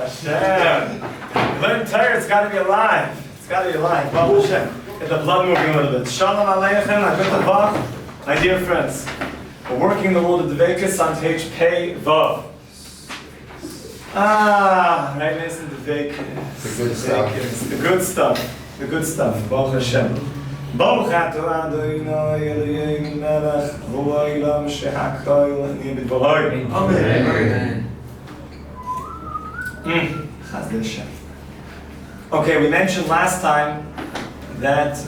Hashem. Learn Torah, it's got to be alive. It's got to be alive. Baruch Hashem. Get the blood moving a little bit. Shalom Aleichem, my dear friends. We're working in the world of Devikus on page Pei Vav. Right, Mason, Devikus. The good stuff. The good stuff. The good stuff. Baruch Hashem. Baruch atah Adonai Eloheinu melech hu ha'olam she'hakol nibid. Amen. Okay, we mentioned last time that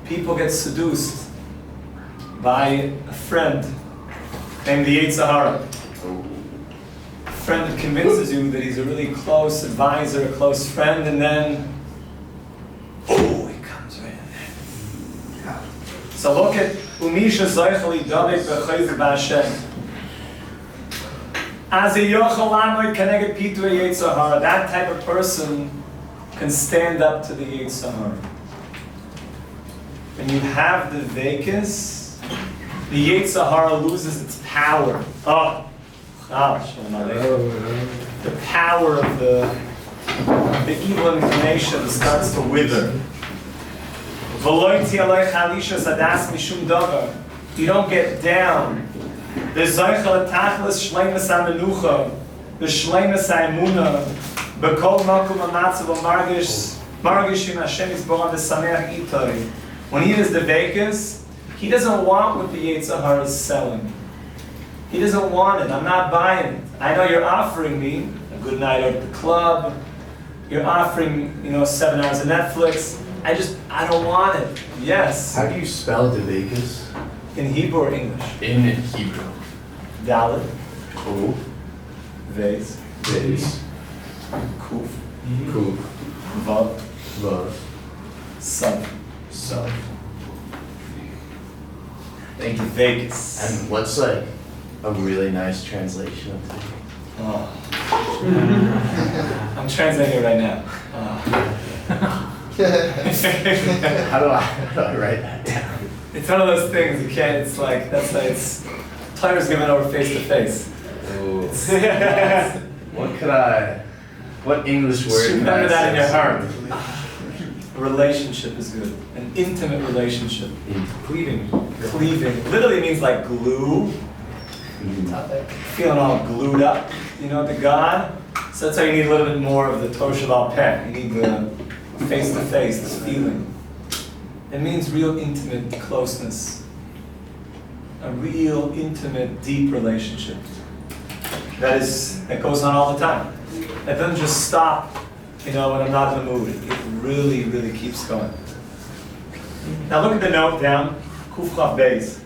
people get seduced by a friend named the Yetzer Hara. A friend that convinces you that he's a really close advisor, a close friend, and then, he comes right in. So look at Umisha Zoichel Yidavik B'Chayzik B'Hashem. As a yochel lamoid keneged pitur Yetzer Hara, that type of person can stand up to the Yetzer Hara. When you have the Devikus, the Yetzer Hara loses its power. The power of the evil inclination starts to wither. You don't get down. The Zoichel Tachlis Shleimus HaMenucha, the Shleimus HaEmuna, B'kol Makom HaMatzav Margish Yim Hashem Yisborah V'Sameach Itoi. When he is the Devikus, he doesn't want what the Yetzer Hara is selling. He doesn't want it. I'm not buying it. I know you're offering me a good night out at the club. You're offering, 7 hours of Netflix. I don't want it. Yes. How do you spell Devikus? In Hebrew or English? In Hebrew. Dalet. Kuf. Vez. Vez. Kuf. Kuf. Vav. Vav. Sav. Sav. Thank you, Vegas. And what's like a really nice translation of Devikus? Oh. I'm translating it right now. How do I write that down? It's one of those things you can't. It's like Torah's given over face to face. What English word? Remember that in your heart. A relationship is good. An intimate relationship. Cleaving. Literally means like glue. Feeling all glued up, to God. So that's why you need a little bit more of the Toshav al Peh. You need the face to face, this feeling. It means real intimate closeness. A real intimate, deep relationship. That goes on all the time. It doesn't just stop, when I'm not in the mood. It really, really keeps going. Now look at the note down, Kuf Chav Beis.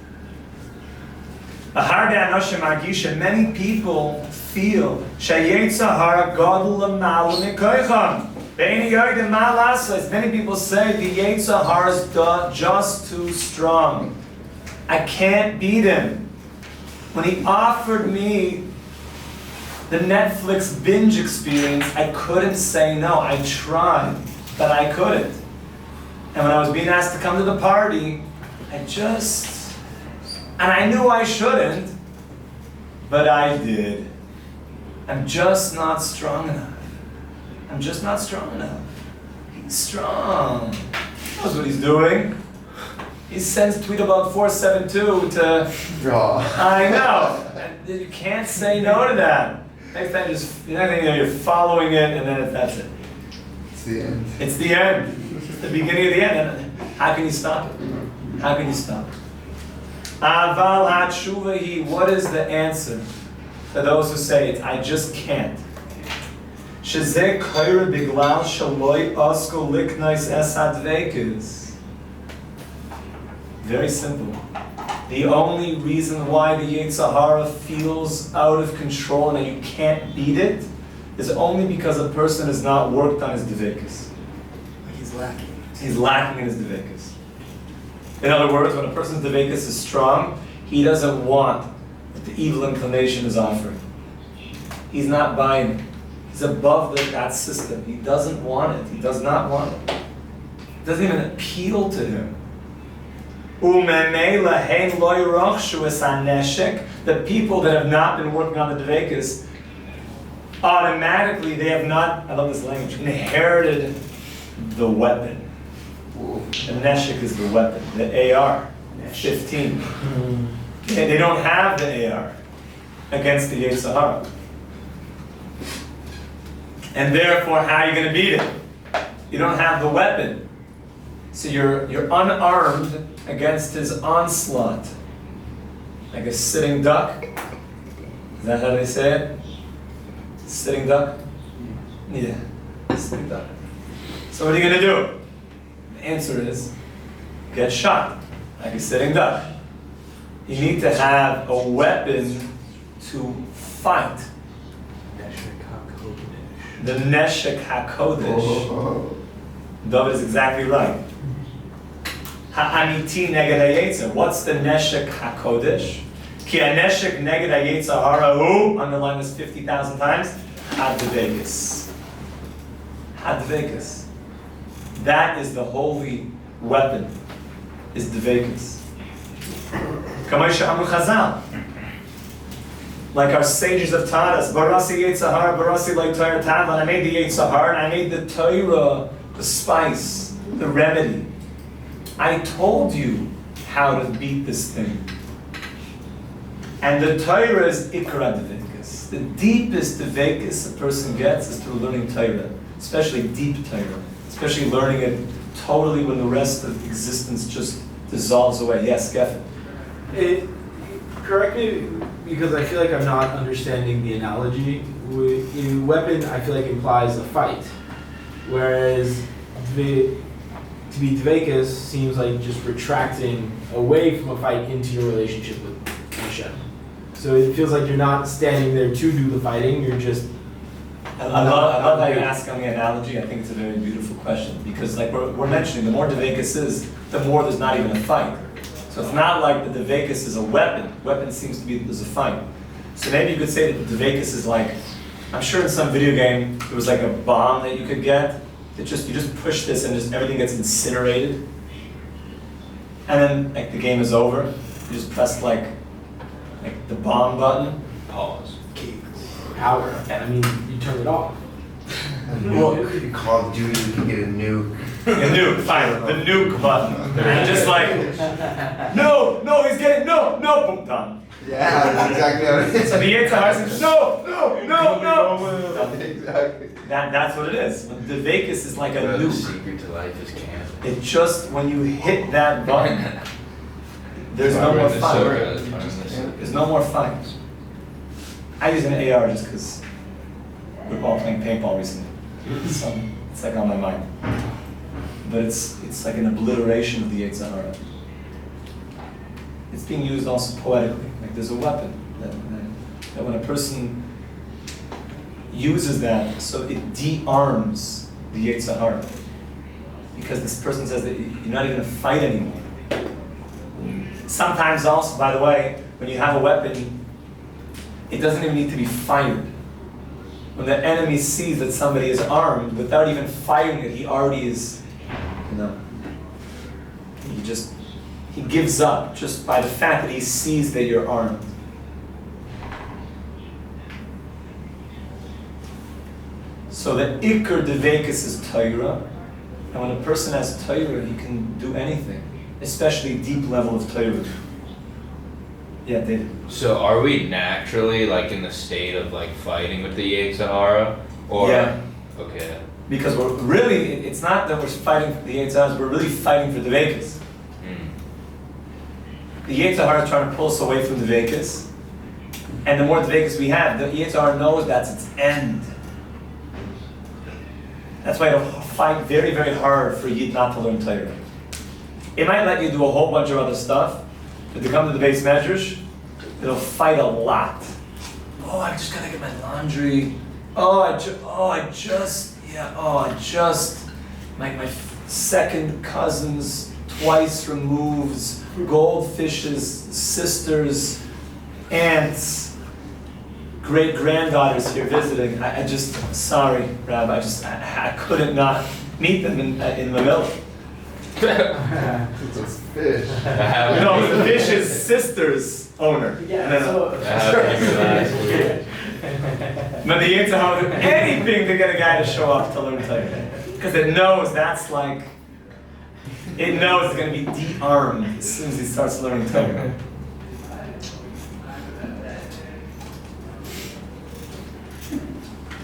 Many people feel Sheyetzer Hara gadol l'malu mikoycham. Many people say the Yetzer Hara is just too strong. I can't beat him. When he offered me the Netflix binge experience, I couldn't say no. I tried, but I couldn't. And when I was being asked to come to the party, and I knew I shouldn't, but I did. I'm just not strong enough. He's strong. He knows what he's doing. He sends tweet about 472 to... I know. And you can't say no to that. Next time, you're following it, and then that's it. It's the end. It's the end. It's the beginning of the end. And how can you stop it? Aval HaTshuva, what is the answer to those who say it? I just can't. Shezeh koyre biglal shaloi osko liknais es hadvekus. Very simple. The only reason why the Yetzer Hara feels out of control and that you can't beat it is only because a person has not worked on his Devikus. He's lacking. He's lacking in his Devikus. In other words, when a person's Devikus is strong, he doesn't want what the evil inclination is offering. He's not buying it. He's above that system. He doesn't want it. He does not want it. It doesn't even appeal to him. The people that have not been working on the Devikus, automatically they have not, I love this language, inherited the weapon. The neshek is the weapon, the AR, 15. They don't have the AR against the Yetzer Hara. And therefore, how are you going to beat it? You don't have the weapon. So you're unarmed against his onslaught. Like a sitting duck. Is that how they say it? Sitting duck? Yeah, sitting duck. So what are you going to do? The answer is, get shot, like a sitting duck. You need to have a weapon to fight. The Neshek HaKodesh. David is exactly right. Ha'amiti neged ha'yetzer. What's the Neshek HaKodesh? Ki ha'neshek neged ha'yetzer hara hu, underline this 50,000 times, Devikus. Devikus. That is the holy weapon, is Devikus. Kamaisha Amru Chazal. Like our sages have taught us, Barasi Yetzer Hara, Barasi Lo Torah Tava, and I made the Yetzer Hara, and I made the Torah, the spice, the remedy. I told you how to beat this thing. And the Torah is Ikra Devikus. The deepest Devikus a person gets is through learning Torah, especially deep Torah, especially learning it totally when the rest of existence just dissolves away. Yes, Geffen. Correct me, because I feel like I'm not understanding the analogy. Weapon, I feel like, implies a fight, whereas to be Devikus seems like just retracting away from a fight into your relationship with Hashem. So it feels like you're not standing there to do the fighting, you're just... I love how you ask on the analogy. I think it's a very beautiful question, because like we're mentioning, the more Devikus is, the more there's not even a fight. So it's not like the Devikus is a weapon. Weapon seems to be there's a fight. So maybe you could say that the Devikus is like, I'm sure in some video game there was like a bomb that you could get. That you just push this and just everything gets incinerated. And then like the game is over. You just press like the bomb button. Pause. Power. I mean, you turn it off. Well, in Call of Duty, you can get a nuke. A nuke, fine. The nuke button. And just like, no, he's getting, no, boom, done. Yeah, that's exactly how it is. So the Yetzer Hara says, no. Exactly. That's what it is. The Devikus is like a The nuke. secret to life is cancer. It just, when you hit that button, there's no more fight. There's no more fight. I use an AR just because we're all playing paintball recently. So it's like on my mind. But it's like an obliteration of the Yetzer Hara. It's being used also poetically. Like there's a weapon that when a person uses that, so it de-arms the Yetzer Hara. Because this person says that you're not even going to fight anymore. Sometimes also, by the way, when you have a weapon, it doesn't even need to be fired. When the enemy sees that somebody is armed, without even firing it, he already is, he gives up just by the fact that he sees that you're armed. So the Iker Devikus is Torah, and when a person has Torah, he can do anything, especially deep level of Torah. Yeah, David. So are we naturally like in the state of like fighting with the Yetzer Hara? Or Yeah. Okay. Because we're really, it's not that we're fighting for the Yetzer Hara, we're really fighting for the Devikus. The Yetzer Hara is trying to pull us away from the Devikus. And the more Devikus we have, the Yetzer Hara knows that's its end. That's why it'll fight very, very hard for Yid not to learn Torah. It might let you do a whole bunch of other stuff, but to come to the base measures, it'll fight a lot. Oh, I just gotta get my laundry. My second cousin's twice removes, goldfish's sisters, aunts, great-granddaughters here visiting. Sorry, Rabbi, I couldn't not meet them in the middle. It's a fish. No, the fish's sister's owner. Yeah, I have to last week. But the Yetzer Hara will do anything to get a guy to show up to learn Torah. Because it knows that's like, it knows it's going to be de-armed as soon as he starts learning Torah.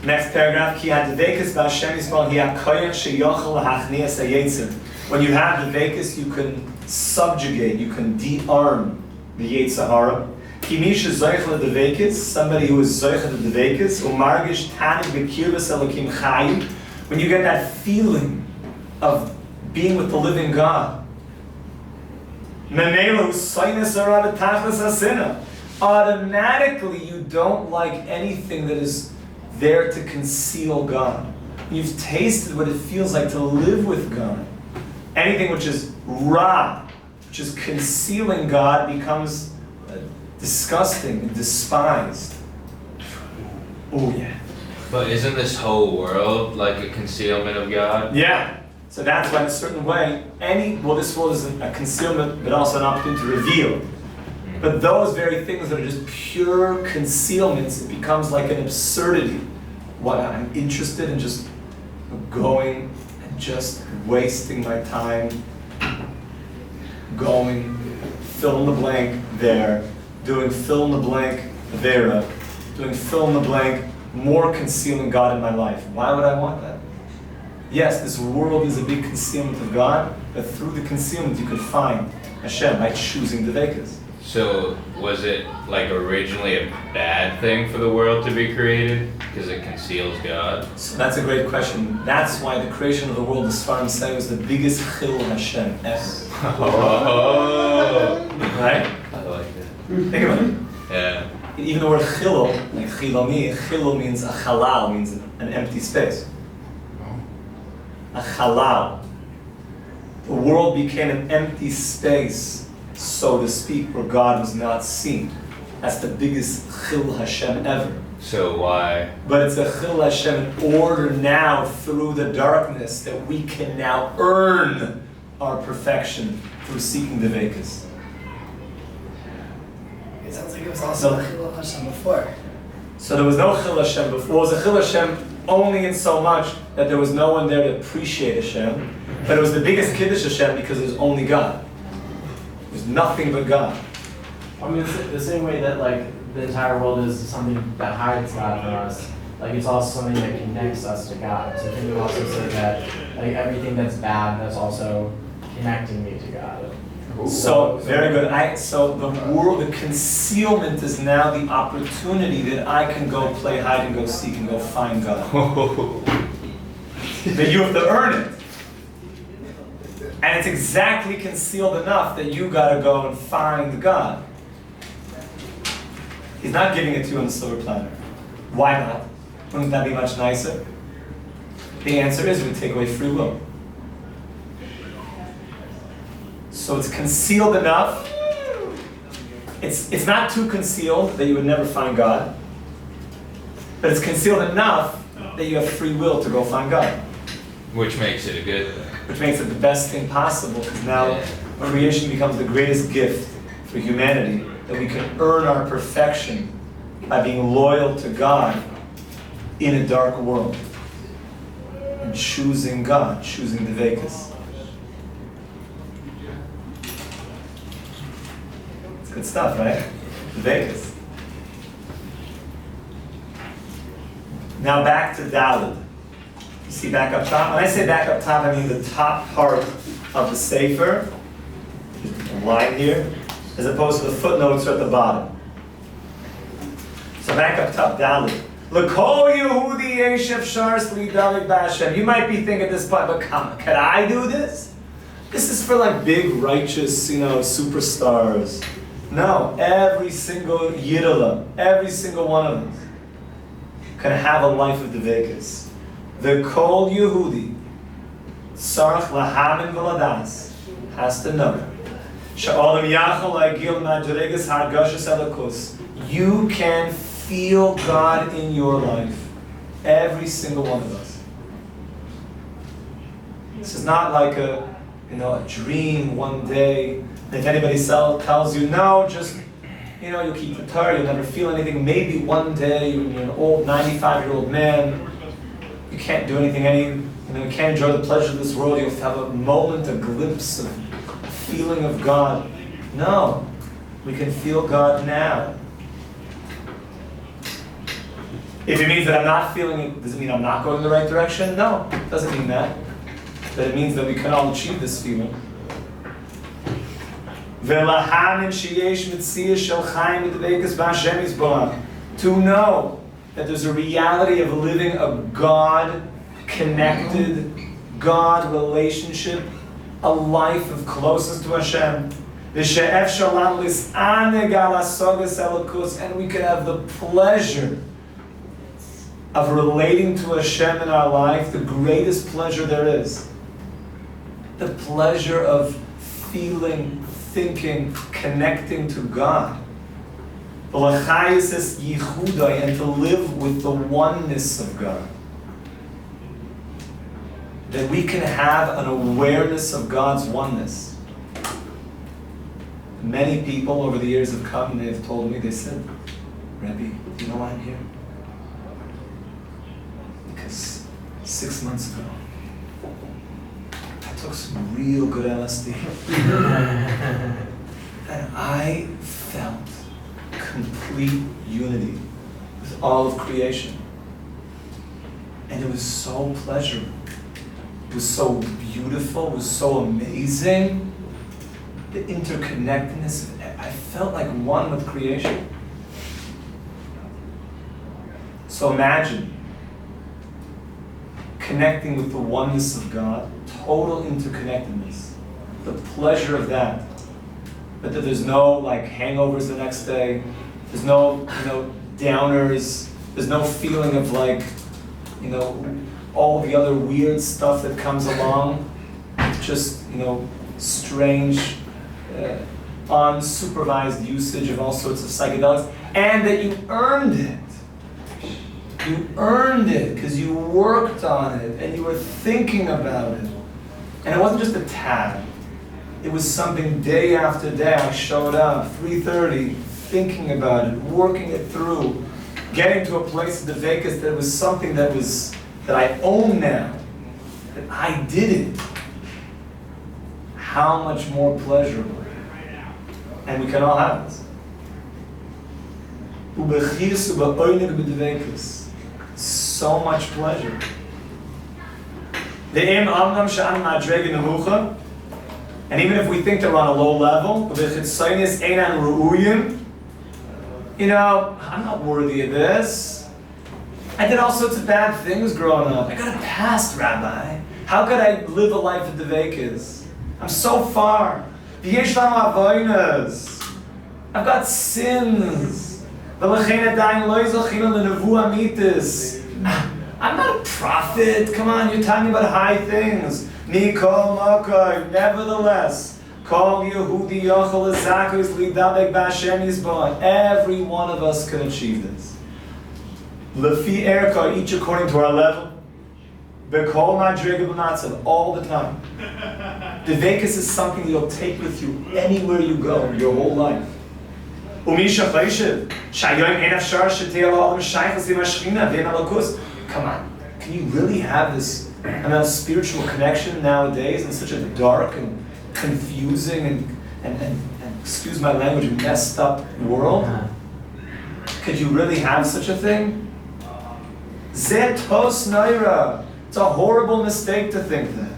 Next paragraph, Ki ha-Devikus b'Hashem Yisrael hi ha-koyach sheyochel lahachnias ha-Yetzer. When you have Devikus, you can subjugate, you can de-arm the Yetzer Hara. Ki mi shezoich le-Devikus, somebody who is zoich to Devikus, umargish tanig b'kirbas elokim chayim. When you get that feeling of being with the living God, memelo soines arad tachlis hasina. Automatically, you don't like anything that is there to conceal God. You've tasted what it feels like to live with God. Anything which is ra, which is concealing God, becomes disgusting and despised. Oh yeah. But isn't this whole world like a concealment of God? Yeah. So that's why in a certain way, this world is a concealment, but also an opportunity to reveal. But those very things that are just pure concealments, it becomes like an absurdity. What, I'm interested in just going and just wasting my time, going, fill in the blank there, doing fill in the blank there, doing fill in the blank, more concealing God in my life. Why would I want that? Yes, this world is a big concealment of God, but through the concealment you could find Hashem by choosing Devikus. So was it like originally a bad thing for the world to be created because it conceals God? So that's a great question. That's why the creation of the world, the Sfarim say, was the biggest chil Hashem ever. Oh. Right? I like that. Think about it. Yeah. Even the word chilul, like chilomi, chilul means a halal, means an empty space. A halal. The world became an empty space, so to speak, where God was not seen. That's the biggest chil Hashem ever. So why? But it's a chil Hashem in order now, through the darkness, that we can now earn our perfection through seeking the Devikus. It sounds like it was also a Chilul Hashem before. So there was no chil Hashem before. It was a chil Hashem only in so much that there was no one there to appreciate Hashem. But it was the biggest kiddush Hashem because it was only God. It was nothing but God. I mean, it's the same way that like the entire world is something that hides God from us. Like it's also something that connects us to God. So can you also say that like everything that's bad, that's also connecting me to God? So very good. So the world, the concealment is now the opportunity that I can go play hide and go seek and go find God. That you have to earn it. And it's exactly concealed enough that you gotta go and find God. He's not giving it to you on the silver platter. Why not? Wouldn't that be much nicer? The answer is we take away free will. So it's concealed enough. It's not too concealed that you would never find God. But it's concealed enough that you have free will to go find God. Which makes it a good thing. Which makes it the best thing possible, because now creation becomes the greatest gift for humanity, that we can earn our perfection by being loyal to God in a dark world. And choosing God, choosing Devikus. It's good stuff, right? Devikus. Now back to Daled. You see back up top? When I say back up top, I mean the top part of the Sefer, the line here, as opposed to the footnotes at the bottom. So back up top, Daled. L'kol Yehudi Yeshev Shars Li Dalit B'Hashem. You might be thinking at this point, but come on, can I do this? This is for like big righteous, superstars. No, every single Yidala, every single one of us can have a life of Devikus. The Kol Yehudi, Sarach Lahamin V'Ladas, has to know. Sha'olam Yachol La'gil Ma'Dregas Hargashas Elakus. You can feel God in your life. Every single one of us. This is not like a dream one day. If anybody tells you, no, just you'll keep the Torah, you'll never feel anything. Maybe one day, when you're an old 95-year-old man, you can't do anything, you can't enjoy the pleasure of this world, you'll have a moment, a glimpse of a feeling of God. No, we can feel God now. If it means that I'm not feeling it, does it mean I'm not going in the right direction? No, it doesn't mean that. But it means that we can all achieve this feeling. To know that there's a reality of living a God-connected, God relationship, a life of closeness to Hashem. And we can have the pleasure of relating to Hashem in our life, the greatest pleasure there is. The pleasure of feeling, thinking, connecting to God. And to live with the oneness of God. That we can have an awareness of God's oneness. Many people over the years have come and they've told me, they said, Rebbe, do you know why I'm here? Because 6 months ago, I took some real good LSD. And I felt complete unity with all of creation. And it was so pleasurable. It was so beautiful, it was so amazing. The interconnectedness, I felt like one with creation. So imagine connecting with the oneness of God, total interconnectedness, the pleasure of that. But that there's no hangovers the next day, there's no downers, there's no feeling of all the other weird stuff that comes along, just strange, unsupervised usage of all sorts of psychedelics, and that you earned it. You earned it because you worked on it and you were thinking about it. And it wasn't just a tab. It was something day after day. I showed up, 3:30, thinking about it, working it through, getting to a place of Devikus that was something that I own now, that I did it. How much more pleasurable. And we can all have this. So much pleasure. And even if we think they're on a low level, I'm not worthy of this. I did all sorts of bad things growing up. I got a past, Rabbi. How could I live a life of Devikus? I'm so far. I've got sins. I'm not a prophet. Come on, you're talking about high things. Nevertheless, every one of us can achieve this. Each according to our level. All the time. Devikus is something that you'll take with you anywhere you go, your whole life. Come on, can you really have this amount of spiritual connection nowadays in such a dark and confusing and excuse my language, messed up world? Could you really have such a thing? Zetos naira. It's a horrible mistake to think that.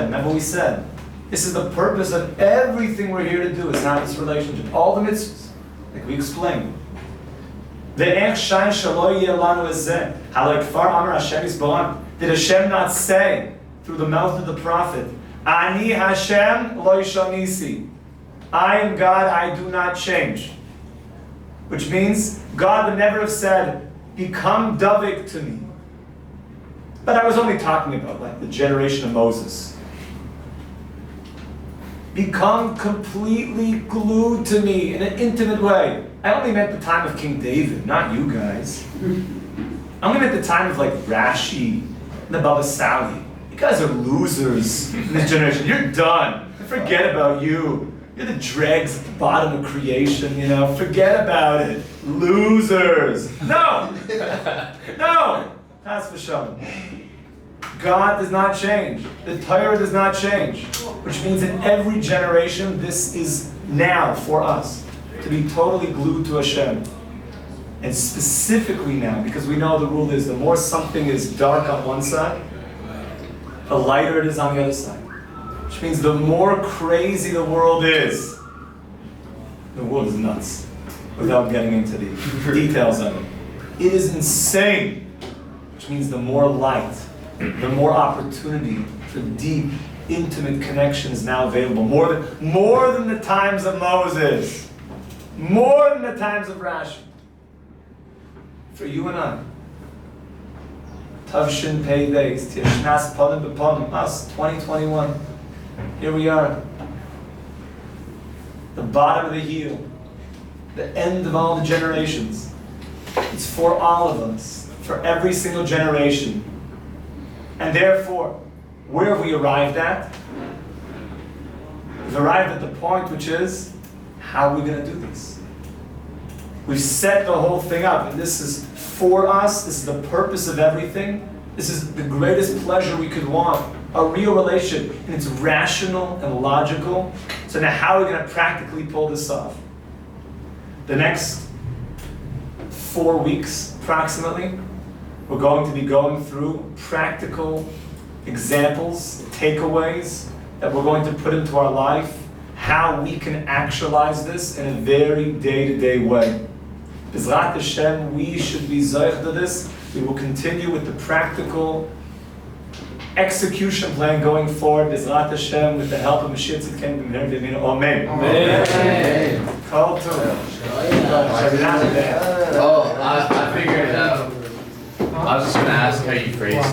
Remember we said, this is the purpose of everything we're here to do, is have this relationship. All the mitzvahs, like we explained. Did Hashem not say through the mouth of the prophet, Ani Hashem lo yishanisi. I am God, I do not change. Which means God would never have said, become Davik to me. But I was only talking about the generation of Moses. Become completely glued to me in an intimate way. I only meant the time of King David, not you guys. I only meant the time of Rashi and the Baba Sali. You guys are losers in this generation. You're done. Forget about you. You're the dregs at the bottom of creation, you know. Forget about it. Losers. No! No! That's for sure. God does not change. The Torah does not change. Which means in every generation, this is now for us. To be totally glued to Hashem. And specifically now, because we know the rule is the more something is dark on one side, the lighter it is on the other side. Which means the more crazy the world is is nuts, without getting into the details of it. It is insane. Which means the more light, the more opportunity for deep, intimate connection is now available. More than the times of Moses. More than the times of Rashi. For you and I. Tavshin Pei Days, Tishnas Panim B'Panim, us, 2021. Here we are. The bottom of the heel. The end of all the generations. It's for all of us. For every single generation. And therefore, where have we arrived at? We've arrived at the point which is, how are we going to do this? We've set the whole thing up, and this is for us, this is the purpose of everything. This is the greatest pleasure we could want. A real relationship, and it's rational and logical. So now how are we going to practically pull this off? The next 4 weeks, approximately, we're going to be going through practical examples, takeaways, that we're going to put into our life, how we can actualize this in a very day-to-day way. B'ezrat Hashem, we should be zoich to this. We will continue with the practical execution plan going forward, B'ezrat Hashem, with the help of Mashiach Tzidkenu B'meher B'yameinu. Amen. Amen. Kol tov. Oh, I figured it out. I was just gonna ask how you phrase